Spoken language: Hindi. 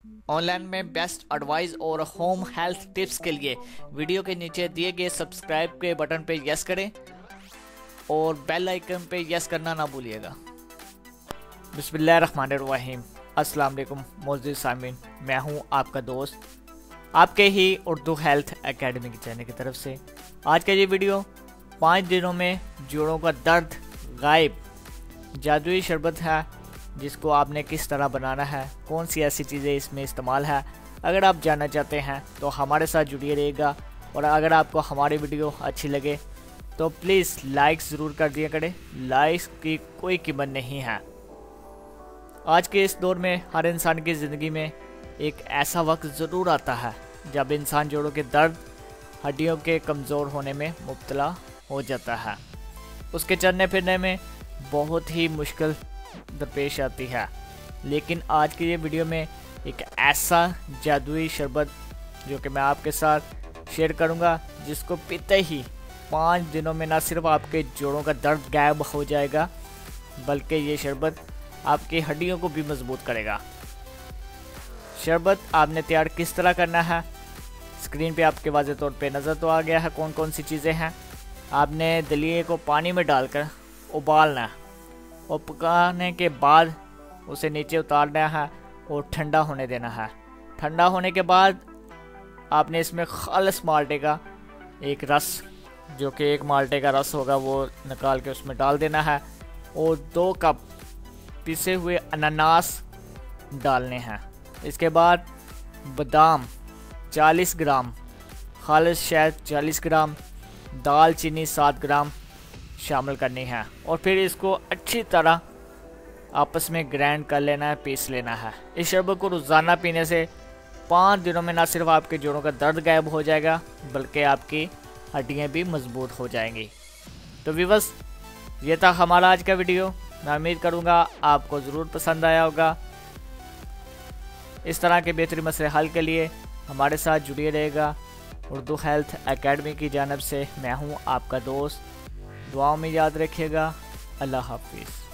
ऑनलाइन में बेस्ट एडवाइस और होम हेल्थ टिप्स के लिए वीडियो के नीचे दिए गए सब्सक्राइब के बटन पे यस करें और बेल आइकन पे यस करना ना भूलिएगा। बिस्मिल्लाहिर्रहमानिर्रहीम। अस्सलाम वालेकुम मोअज़्ज़िज़ सामीन, मैं हूं आपका दोस्त आपके ही उर्दू हेल्थ एकेडमी के चैनल की तरफ से। आज का ये वीडियो 5 दिनों में जोड़ों का दर्द गायब जादुई शरबत है, जिसको आपने किस तरह बनाना है, कौन सी ऐसी चीज़ें इसमें इस्तेमाल है। अगर आप जानना चाहते हैं तो हमारे साथ जुड़िए रहिएगा, और अगर आपको हमारी वीडियो अच्छी लगे तो प्लीज़ लाइक ज़रूर कर दिया करें। लाइक्स की कोई कीमत नहीं है। आज के इस दौर में हर इंसान की ज़िंदगी में एक ऐसा वक्त ज़रूर आता है जब इंसान जोड़ों के दर्द, हड्डियों के कमज़ोर होने में मुब्तला हो जाता है। उसके चलने फिरने में बहुत ही मुश्किल दरपेश आती है। लेकिन आज की ये वीडियो में एक ऐसा जादुई शरबत जो कि मैं आपके साथ शेयर करूंगा, जिसको पीते ही 5 दिनों में ना सिर्फ आपके जोड़ों का दर्द गायब हो जाएगा, बल्कि ये शरबत आपकी हड्डियों को भी मजबूत करेगा। शरबत आपने तैयार किस तरह करना है, स्क्रीन पे आपके वाज़ेह तौर पे नज़र तो आ गया है कौन कौन सी चीज़ें हैं। आपने दलिए को पानी में डालकर उबालना है और पकाने के बाद उसे नीचे उतारना है और ठंडा होने देना है। ठंडा होने के बाद आपने इसमें खालिस माल्टे का एक रस, जो कि 1 माल्टे का रस होगा, वो निकाल के उसमें डाल देना है, और 2 कप पिसे हुए अनानास डालने हैं। इसके बाद बादाम 40 ग्राम, खालिस शहद 40 ग्राम, दालचीनी 7 ग्राम शामिल करनी है, और फिर इसको अच्छी तरह आपस में ग्राइंड कर लेना है, पीस लेना है। इस शरबत को रोज़ाना पीने से 5 दिनों में ना सिर्फ आपके जोड़ों का दर्द गायब हो जाएगा, बल्कि आपकी हड्डियां भी मजबूत हो जाएंगी। तो व्यूअर्स, ये था हमारा आज का वीडियो। मैं उम्मीद करूँगा आपको ज़रूर पसंद आया होगा। इस तरह के बेहतरीन मसले हल के लिए हमारे साथ जुड़िए रहेगा। उर्दू हेल्थ एकेडमी की जानिब से मैं हूँ आपका दोस्त। दुआओं में याद रखिएगा। अल्लाह हाफिज़।